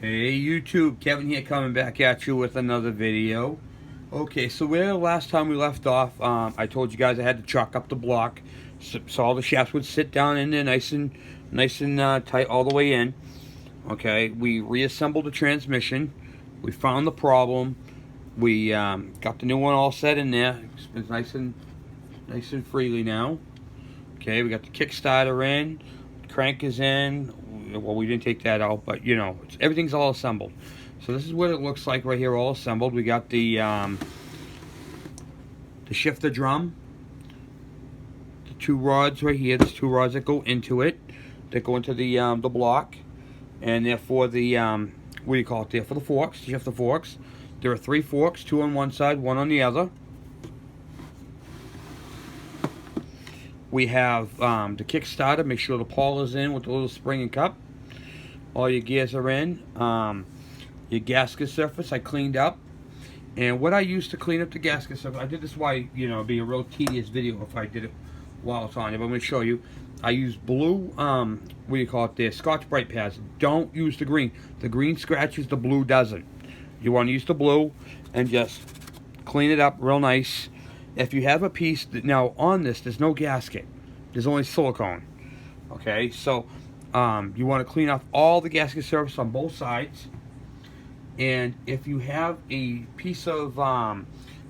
Hey YouTube, Kevin here coming back at you with another video. Okay, so where last time we left off, I told you guys I had to chalk up the block so all the shafts would sit down in there nice and tight all the way in. Okay, we reassembled the transmission. We found the problem. We got the new one all set in there. It's nice and freely now. Okay, we got the Kickstarter in, crank is in. Well, we didn't take that out, but you know, everything's all assembled. So this is what it looks like right here, all assembled. We got the shifter drum, the two rods right here. There's two rods that go into it, that go into the block, and they're for the what do you call it? They're for the forks, the shifter forks. There are 3 forks, 2 on one side, 1 on the other. We have the Kickstarter. Make sure the pawl is in with the little spring and cup. All your gears are in. Your gasket surface I cleaned up. And what I used to clean up the gasket surface, I did this why, you know, it'd be a real tedious video if I did it while it's on it. But I'm going to show you. I use blue, what do you call it there? Scotch Brite pads. Don't use the green. The green scratches, the blue doesn't. You want to use the blue and just clean it up real nice. If you have a piece that, now on this there's no gasket, there's only silicone. Okay, so you want to clean off all the gasket surface on both sides. And if you have a piece of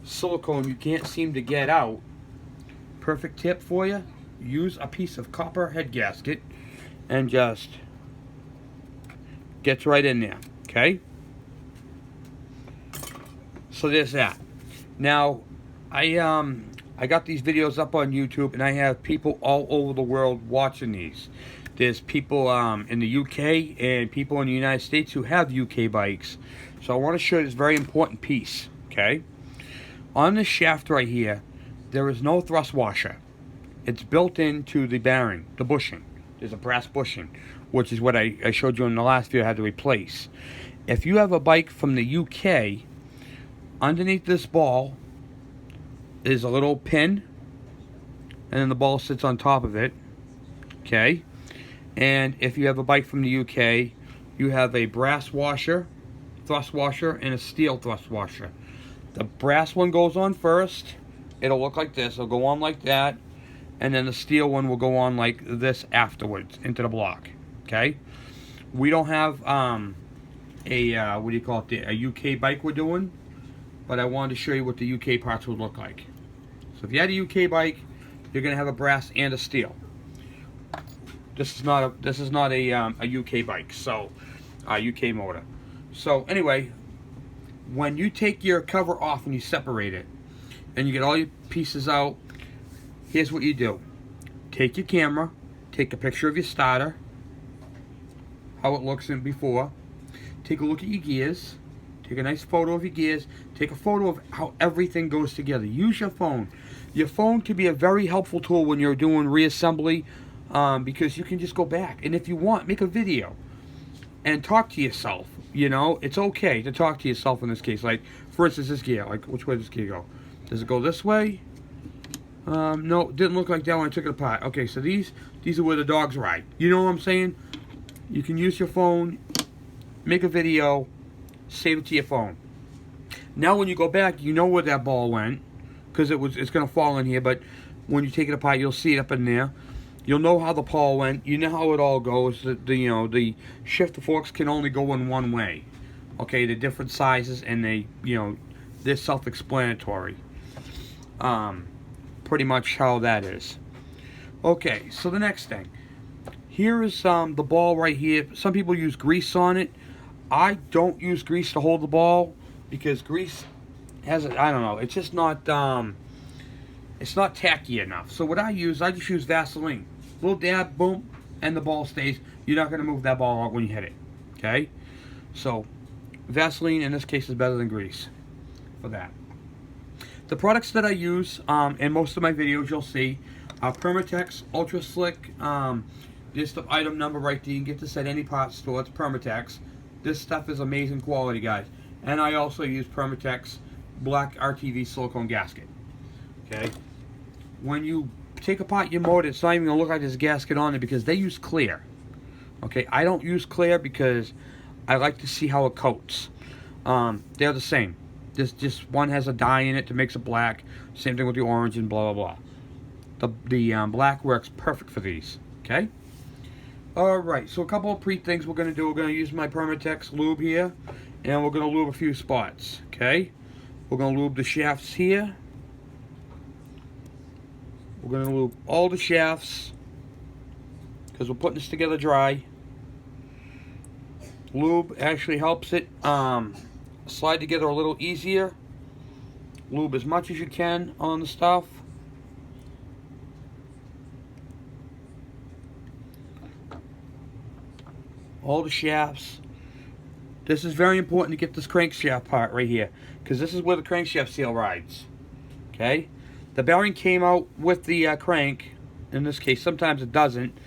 silicone you can't seem to get out, perfect tip for you, use a piece of copper head gasket and just gets right in there. Okay, so there's that. Now I got these videos up on YouTube, and I have people all over the world watching these. There's people in the UK and people in the United States who have UK bikes. So I want to show you this very important piece, okay? On this shaft right here, there is no thrust washer. It's built into the bearing, the bushing. There's a brass bushing, which is what I showed you in the last video I had to replace. If you have a bike from the UK, underneath this ball is a little pin, and then the ball sits on top of it. Okay, and if you have a bike from the UK, you have a brass washer, thrust washer, and a steel thrust washer. The brass one goes on first. It'll look like this. It'll go on like that, and then the steel one will go on like this afterwards into the block. Okay, we don't have what do you call it, a UK bike we're doing, but I wanted to show you what the UK parts would look like. So if you had a UK bike, you're going to have a brass and a steel. This is not a UK bike, so UK motor. So anyway, when you take your cover off and you separate it, and you get all your pieces out, here's what you do. Take your camera, take a picture of your starter, how it looks in before. Take a look at your gears. Take a nice photo of your gears. Take a photo of how everything goes together. Use your phone. Your phone can be a very helpful tool when you're doing reassembly, because you can just go back. And if you want, make a video and talk to yourself. You know, it's okay to talk to yourself in this case. Like, for instance, this gear. Like, which way does this gear go? Does it go this way? No, it didn't look like that when I took it apart. Okay, so these are where the dogs ride. You know what I'm saying? You can use your phone, make a video, save it to your phone. Now when you go back, you know where that ball went, because it's going to fall in here, but when you take it apart, you'll see it up in there. You'll know how the pawl went. You know how it all goes. The shifter forks can only go in one way. Okay, they're different sizes, and they're self-explanatory. Pretty much how that is. Okay, so the next thing. Here is the ball right here. Some people use grease on it. I don't use grease to hold the ball, because grease has I don't know, it's just not it's not tacky enough. So what I just use Vaseline. Little dab, boom, and the ball stays. You're not going to move that ball out when you hit it. Okay? So Vaseline in this case is better than grease for that. The products that I use in most of my videos you'll see are Permatex Ultra Slick. Just the item number right there. You can get this at any parts store. It's Permatex. This stuff is amazing quality, guys. And I also use Permatex Black RTV silicone gasket. Okay? When you take apart your motor, it's not even going to look like there's a gasket on it, because they use clear. Okay? I don't use clear because I like to see how it coats. They're the same. Just one has a dye in it that makes it black. Same thing with the orange and blah blah blah. The black works perfect for these. Okay. Alright, so a couple of things we're going to do. We're going to use my Permatex lube here, and we're going to lube a few spots, okay? We're going to lube the shafts here. We're going to lube all the shafts, because we're putting this together dry. Lube actually helps it slide together a little easier. Lube as much as you can on the stuff. All the shafts. This is very important to get this crankshaft part right here, because this is where the crankshaft seal rides. Okay, the bearing came out with the crank. In this case, sometimes it doesn't,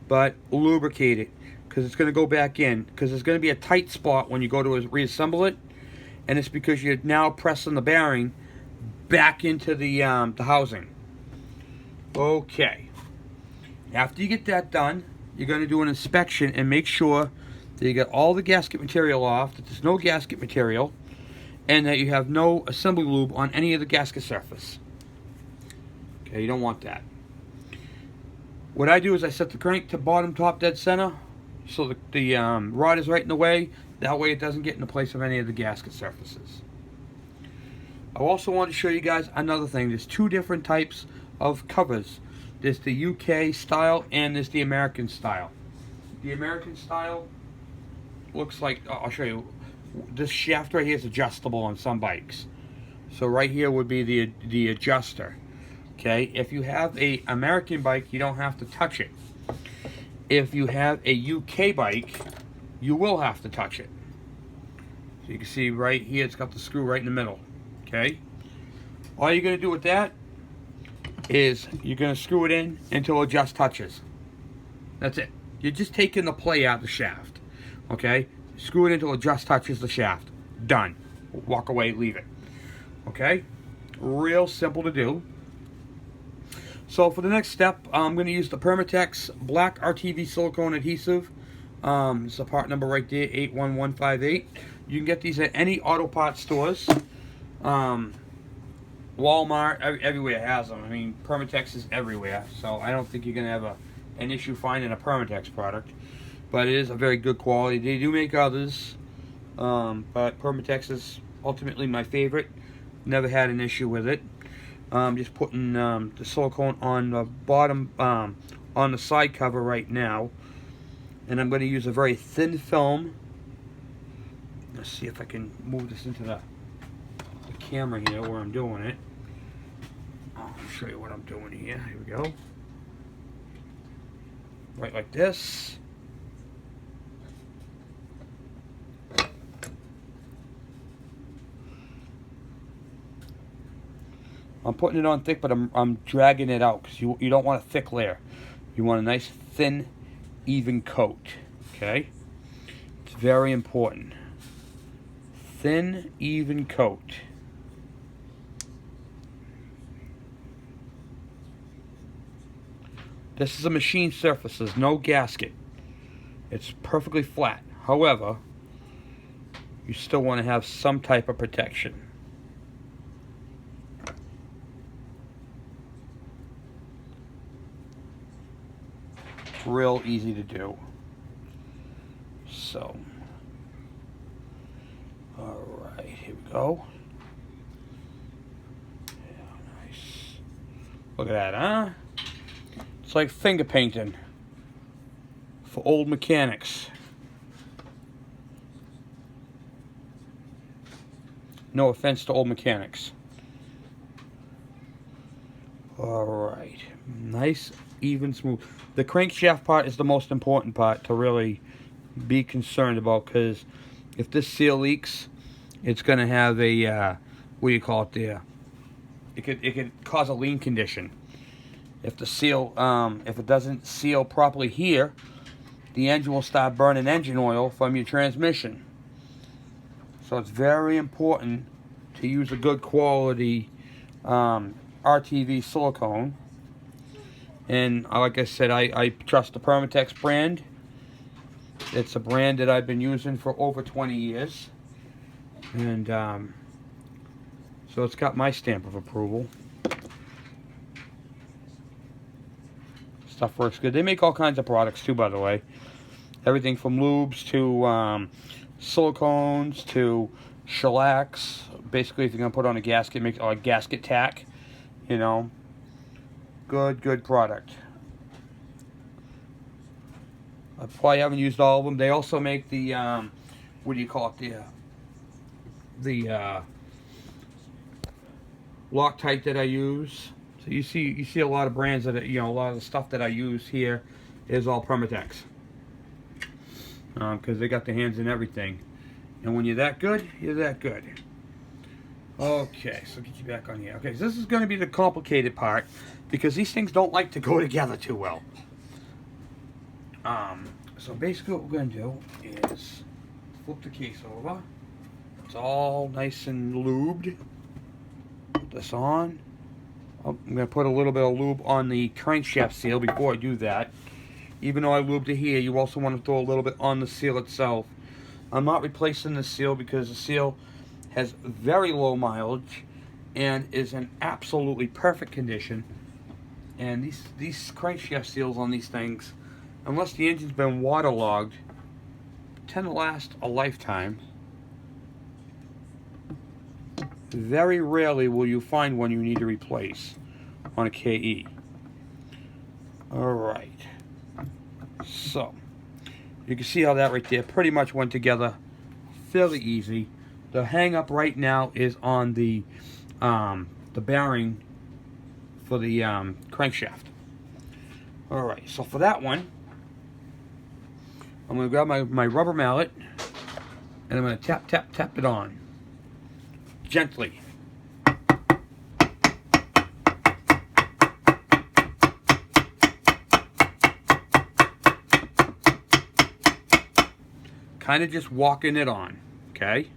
but lubricate it, because it's going to go back in, because there's going to be a tight spot when you go to reassemble it, and it's because you're now pressing the bearing back into the housing. Okay, after you get that done, you're going to do an inspection and make sure that you get all the gasket material off, that there's no gasket material, and that you have no assembly lube on any of the gasket surface. Okay, you don't want that. What I do is I set the crank to bottom, top, dead center, so the rod is right in the way. That way it doesn't get in the place of any of the gasket surfaces. I also want to show you guys another thing. There's two different types of covers. There's the UK style and there's the American style. The American style looks like, I'll show you, this shaft right here is adjustable on some bikes. So right here would be the adjuster. Okay, if you have a American bike, you don't have to touch it. If you have a UK bike, you will have to touch it. So you can see right here, it's got the screw right in the middle. Okay, all you're going to do with that is you're going to screw it in until it just touches. That's it. You're just taking the play out of the shaft. Okay? Screw it until it just touches the shaft. Done. Walk away, leave it. Okay? Real simple to do. So for the next step, I'm going to use the Permatex Black RTV Silicone Adhesive. It's the part number right there, 81158. You can get these at any auto parts stores. Walmart, everywhere has them. I mean, Permatex is everywhere, so I don't think you're going to have an issue finding a Permatex product. But it is a very good quality. They do make others, but Permatex is ultimately my favorite. Never had an issue with it. Just putting the silicone on the bottom, on the side cover right now. And I'm going to use a very thin film. Let's see if I can move this into the camera here where I'm doing it. I'll show you what I'm doing here. Here we go. Right like this. I'm putting it on thick, but I'm dragging it out because you don't want a thick layer. You want a nice thin, even coat. Okay? It's very important. Thin, even coat. This is a machine surface. There's no gasket. It's perfectly flat. However, you still want to have some type of protection. It's real easy to do. So, alright, here we go. Yeah, nice. Look at that, huh? It's like finger painting for old mechanics. No offense to old mechanics. Alright. Nice, even, smooth. The crankshaft part is the most important part to really be concerned about, because if this seal leaks, it's going to have a, what do you call it there? It could cause a lean condition. If the seal, if it doesn't seal properly here, the engine will start burning engine oil from your transmission. So it's very important to use a good quality RTV silicone. And like I said, I trust the Permatex brand. It's a brand that I've been using for over 20 years. And so it's got my stamp of approval. Stuff works good. They make all kinds of products too, by the way. Everything from lubes to silicones to shellacs. Basically, if you're going to put on a gasket, make a gasket tack. You know, good product. I probably haven't used all of them. They also make the what do you call it? The Loctite that I use. So you see a lot of brands that a lot of the stuff that I use here is all Permatex. Because they got the hands in everything. And when you're that good, you're that good. Okay, so get you back on here. Okay, so this is going to be the complicated part because these things don't like to go together too well. So basically what we're going to do is flip the case over. It's all nice and lubed. Put this on. I'm going to put a little bit of lube on the crankshaft seal before I do that. Even though I lubed it here, you also want to throw a little bit on the seal itself. I'm not replacing the seal because the seal has very low mileage and is in absolutely perfect condition. And these crankshaft seals on these things, unless the engine's been waterlogged, tend to last a lifetime. Very rarely will you find one you need to replace on a KE. Alright. So, you can see how that right there pretty much went together fairly easy. The hang up right now is on the bearing for the crankshaft. Alright, so for that one, I'm going to grab my rubber mallet and I'm going to tap it on. Gently. Kind of just walking it on, okay?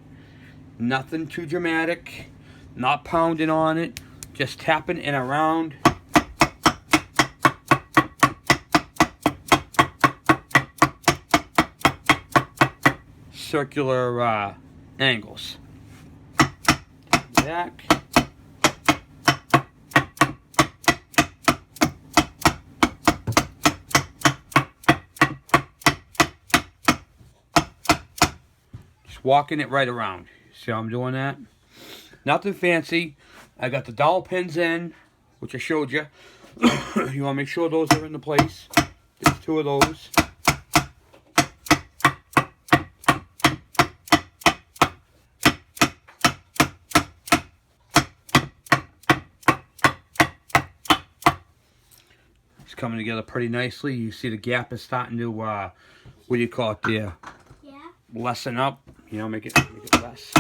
Nothing too dramatic, not pounding on it, just tapping it around. Circular angles. Back. Just walking it right around. See how I'm doing that? Nothing fancy. I got the dowel pins in, which I showed you. You want to make sure those are in the place. There's two of those. Coming together pretty nicely. You see the gap is starting to what do you call it there? Yeah. Lessen up. You know, make it less.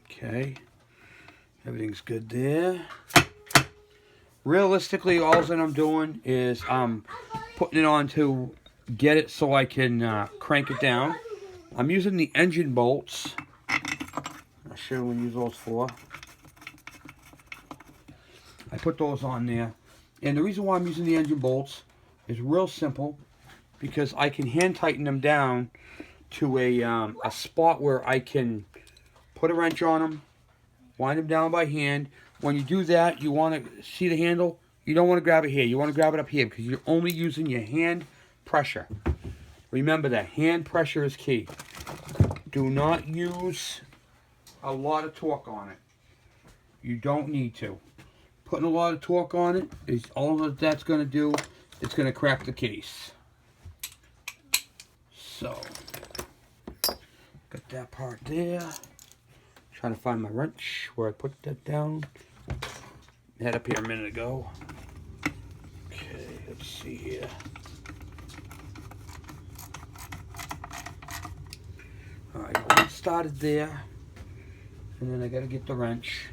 Okay. Everything's good there. Realistically, all that I'm doing is I'm putting it on to get it so I can crank it down. I'm using the engine bolts. I'll show you what we use those for. I put those on there, and the reason why I'm using the engine bolts is real simple, because I can hand tighten them down to a spot where I can put a wrench on them, wind them down by hand. When you do that, you want to see the handle. You don't want to grab it here. You want to grab it up here because you're only using your hand pressure. Remember that hand pressure is key. Do not use a lot of torque on it. You don't need to. Putting a lot of torque on it is all that that's going to do. It's going to crack the case. So, got that part there. Trying to find my wrench where I put that down. Had up here a minute ago. Okay, let's see here. Alright, I started there. And then I got to get the wrench.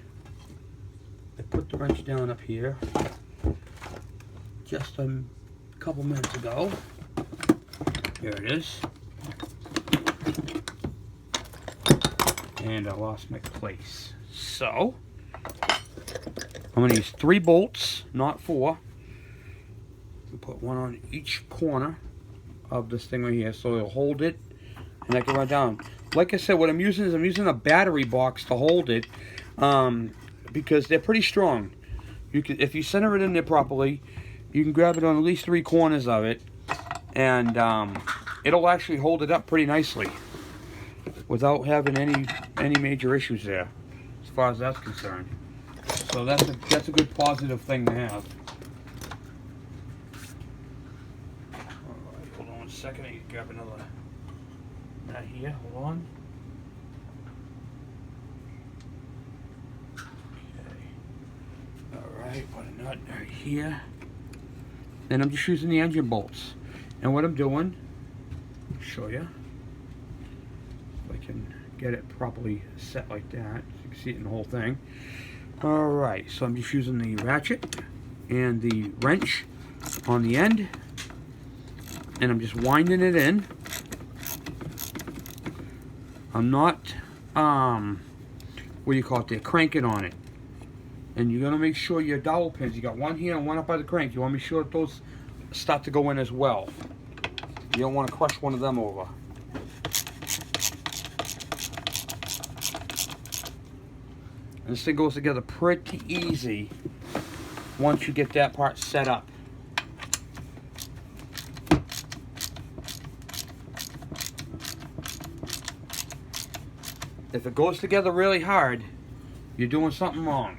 I put the wrench down up here just a couple minutes ago. Here it is. And I lost my place. So, I'm going to use 3 bolts, not 4. We put one on each corner of this thing right here, so it'll hold it, and I can run down. Like I said, what I'm using is a battery box to hold it, because they're pretty strong. You can, if you center it in there properly, you can grab it on at least 3 corners of it, and it'll actually hold it up pretty nicely without having any major issues there, as far as that's concerned. So that's a good positive thing to have. Alright, hold on 1 second, I need to grab another nut here, hold on. Okay. Alright, put a nut right here. Then I'm just using the engine bolts. And what I'm doing, I'll show you. If I can get it properly set like that, so you can see it in the whole thing. Alright, so I'm just using the ratchet and the wrench on the end, and I'm just winding it in. I'm not, what do you call it there, cranking on it. And you're going to make sure your dowel pins, you got one here and one up by the crank, you want to make sure that those start to go in as well. You don't want to crush one of them over. And this thing goes together pretty easy once you get that part set up. If it goes together really hard, you're doing something wrong.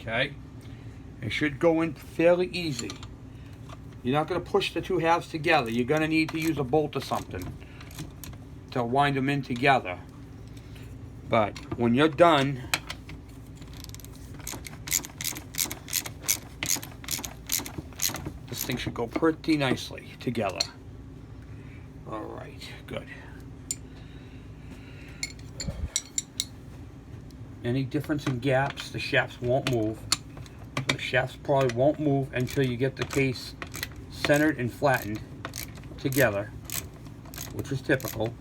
Okay? It should go in fairly easy. You're not going to push the two halves together. You're going to need to use a bolt or something to wind them in together. But when you're done, this thing should go pretty nicely together. Alright, good. Any difference in gaps, the shafts won't move. The shafts probably won't move until you get the case centered and flattened together, which is typical.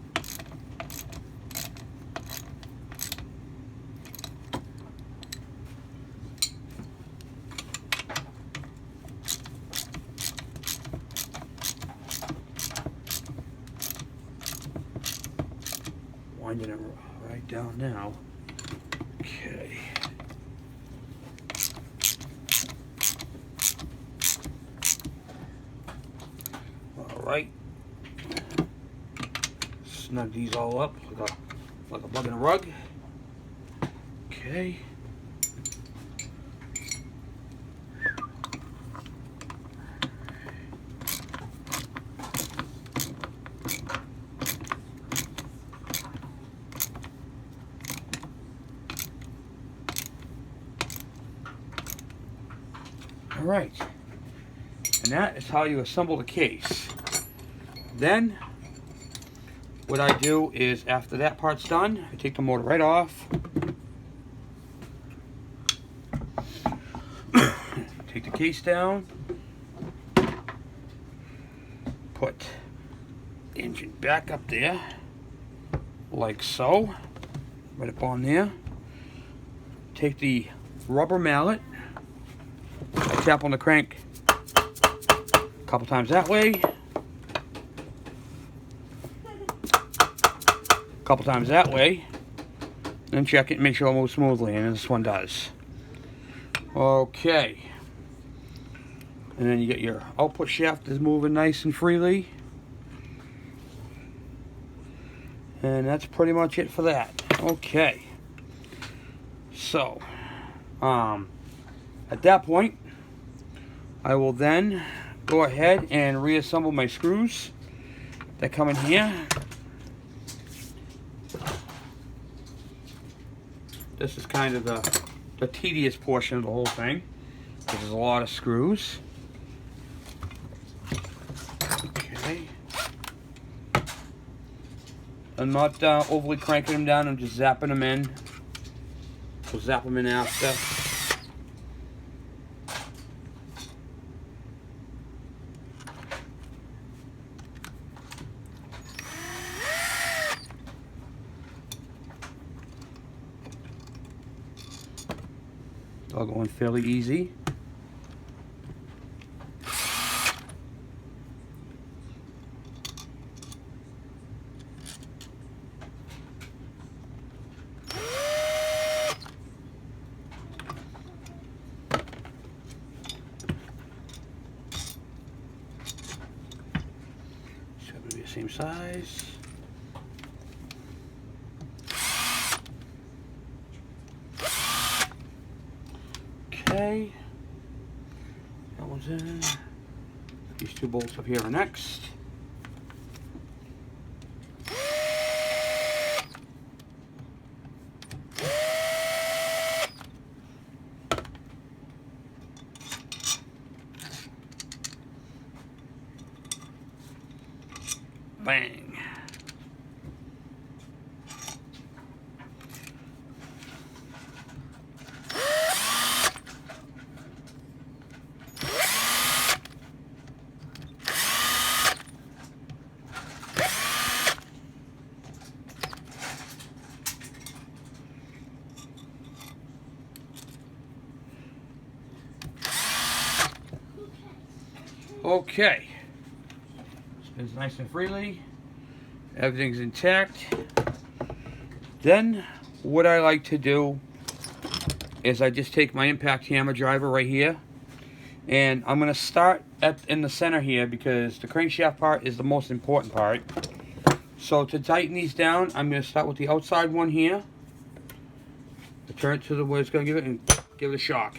Winding it right down now. Okay. Alright. Snug these all up like a bug in a rug. Okay. Alright, and that is how you assemble the case. Then, what I do is, after that part's done, I take the motor right off. Take the case down. Put the engine back up there, like so. Right up on there. Take the rubber mallet. Tap on the crank a couple times that way, a couple times that way, and check it and make sure it moves smoothly, and this one does. Okay, and then you get your output shaft is moving nice and freely, and that's pretty much it for that. Okay, so at that point, I will then go ahead and reassemble my screws that come in here. This is kind of the tedious portion of the whole thing, because there's a lot of screws. Okay. I'm not overly cranking them down, I'm just zapping them in. We'll zap them in after. All going fairly easy. be the same size. Okay. That one's in. These two bolts up here are next. Bang. Okay. Spins nice and freely. Everything's intact. Then what I like to do is I just take my impact hammer driver right here, and I'm going to start in the center here because the crankshaft part is the most important part. So to tighten these down, I'm going to start with the outside one here. Turn it to the where it's going to give it, and give it a shock.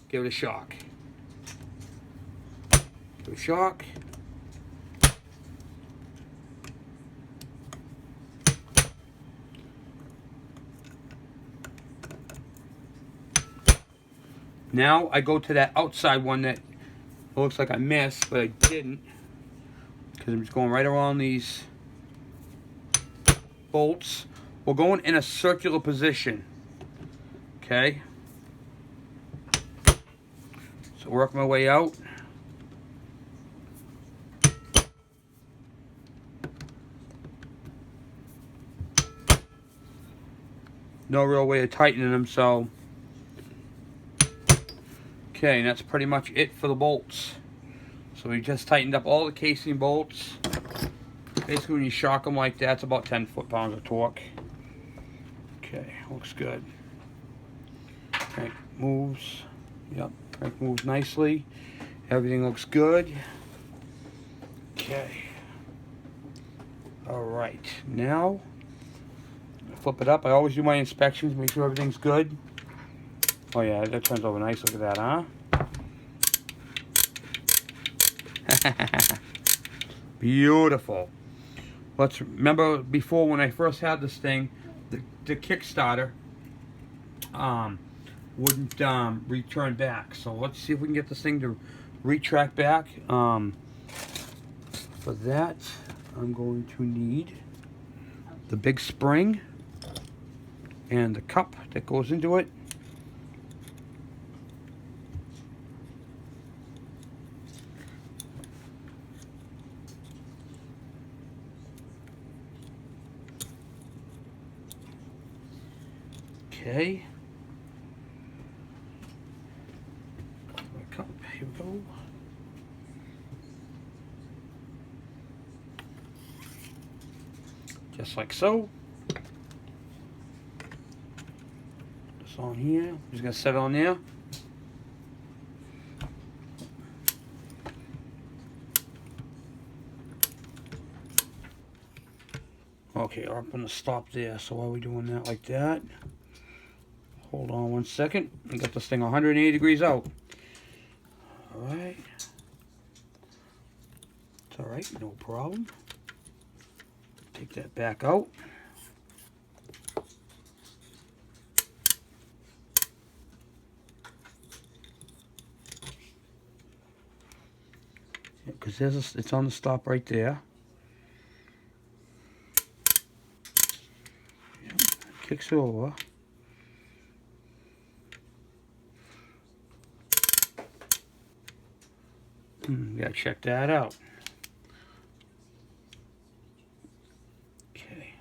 Give it a shock. Give it a shock. Now I go to that outside one that looks like I missed, but I didn't, because I'm just going right around these bolts. We're going in a circular position. Okay. So work my way out. No real way of tightening them, so. Okay, and that's pretty much it for the bolts. So we just tightened up all the casing bolts. Basically, when you shock them like that, it's about 10 foot-pounds of torque. Okay, looks good. Crank moves. Yep, crank moves nicely. Everything looks good. Okay. All right, now flip it up. I always do my inspections, make sure everything's good. Oh yeah, that turns over nice. Look at that, huh? Beautiful. Let's remember before when I first had this thing, the Kickstarter wouldn't return back. So let's see if we can get this thing to retract back. For that, I'm going to need the big spring and the cup that goes into it. Okay. My cup, here we go. Just like so. This on here. I'm just gonna set it on there. Okay, I'm gonna stop there. So why are we doing that like that? Hold on 1 second. I got this thing 180 degrees out. Alright. It's alright, no problem. Take that back out. Because it's on the stop right there. Yep, kicks over. Gotta check that out. Okay.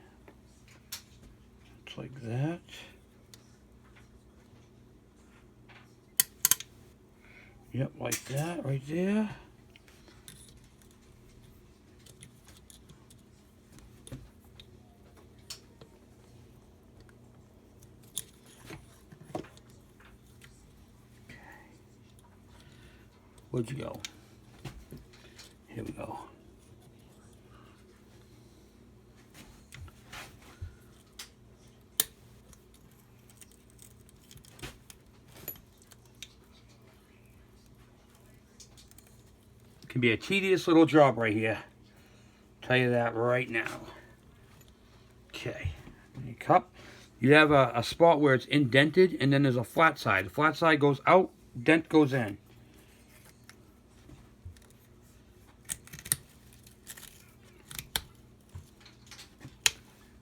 It's like that. Yep, like that right there. Where'd you go? Here we go. can be a tedious little job right here. Tell you that right now. Okay, your cup. You have a spot where it's indented, and then there's a flat side. The flat side goes out, dent goes in.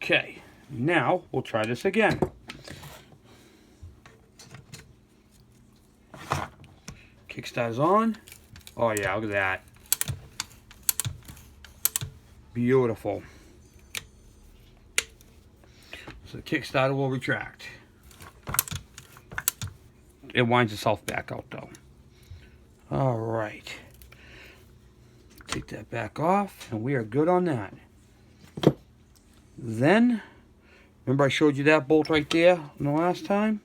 Okay, now we'll try this again. Kickstarter's on. Oh yeah, look at that. Beautiful. So the Kickstarter will retract. It winds itself back out though. Alright. Take that back off, and we are good on that. Then, remember I showed you that bolt right there the last time?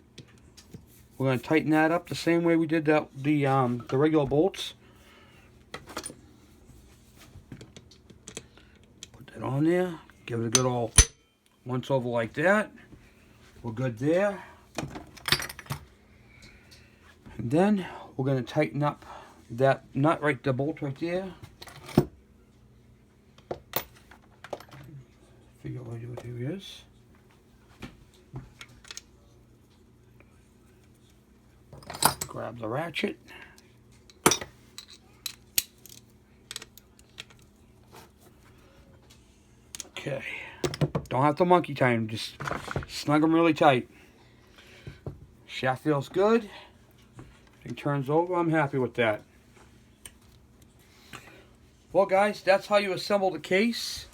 We're going to tighten that up the same way we did the regular bolts. Put that on there. Give it a good old once over like that. We're good there. And then we're going to tighten up that nut right, the bolt right there. Figure out what it is. Grab the ratchet. Okay. Don't have to monkey time, just snug them really tight. Shaft feels good. It turns over, I'm happy with that. Well guys, that's how you assemble the case.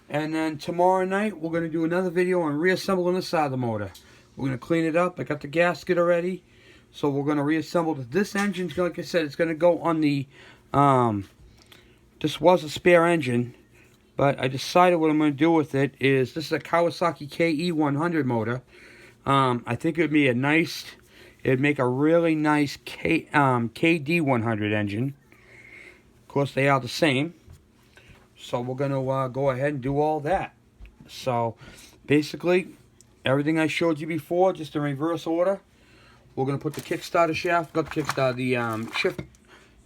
And then tomorrow night, we're going to do another video on reassembling the side of the motor. We're going to clean it up. I got the gasket already. So we're going to reassemble it. This engine's, like I said, it's going to go on the, this was a spare engine. But I decided what I'm going to do with it is, this is a Kawasaki ke100 motor. I think it would be a nice, it'd make a really nice KD100 engine. Of course, they are the same. So we're going to go ahead and do all that. So basically, everything I showed you before, just in reverse order. We're going to put the Kickstarter shaft, not the Kickstarter,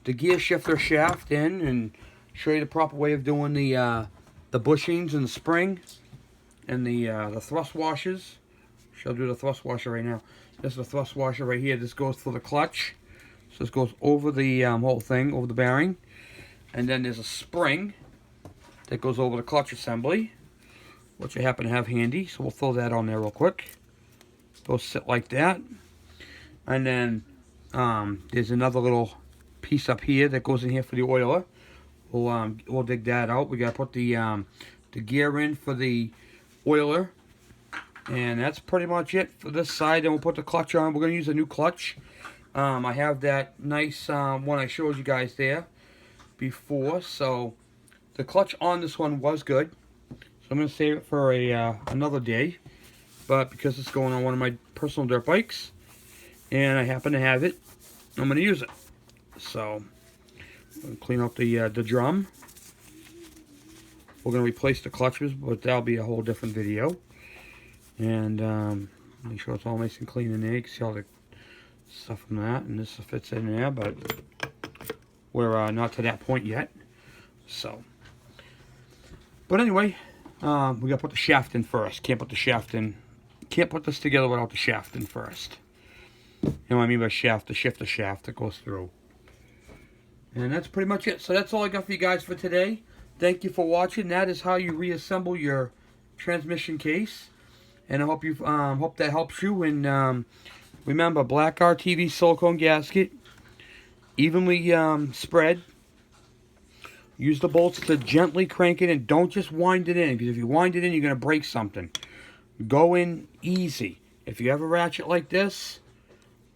the gear shifter shaft in, and show you the proper way of doing the bushings and the spring and the thrust washers. She'll do the thrust washer right now. This is the thrust washer right here. This goes for the clutch. So this goes over the whole thing, over the bearing. And then there's a spring that goes over the clutch assembly, which I happen to have handy, so we'll throw that on there real quick. Those sit like that. And then there's another little piece up here that goes in here for the oiler. We'll dig that out. We got to put the gear in for the oiler. And that's pretty much it for this side. Then we'll put the clutch on. We're going to use a new clutch. I have that nice one I showed you guys there before, so the clutch on this one was good, so I'm going to save it for another day, but because it's going on one of my personal dirt bikes, and I happen to have it, I'm going to use it. So, I'm going to clean out the drum. We're going to replace the clutches, but that'll be a whole different video. And make sure it's all nice and clean in there. You can see all the stuff from that, and this fits in there, but we're not to that point yet. So, but anyway, we gotta put the shaft in first. Can't put the shaft in. Can't put this together without the shaft in first. You know what I mean by shaft? The shifter shaft that goes through. And that's pretty much it. So that's all I got for you guys for today. Thank you for watching. That is how you reassemble your transmission case. And I hope you hope that helps you. And remember, black RTV silicone gasket, evenly spread. Use the bolts to gently crank it in. Don't just wind it in, because if you wind it in, you're going to break something. Go in easy. If you have a ratchet like this,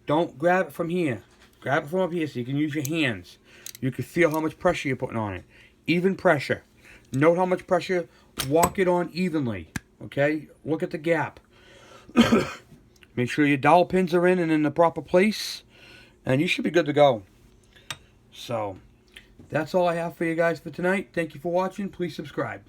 don't grab it from here. Grab it from up here so you can use your hands. You can feel how much pressure you're putting on it. Even pressure. Note how much pressure. Walk it on evenly. Okay? Look at the gap. Make sure your dowel pins are in and in the proper place. And you should be good to go. So, that's all I have for you guys for tonight. Thank you for watching. Please subscribe.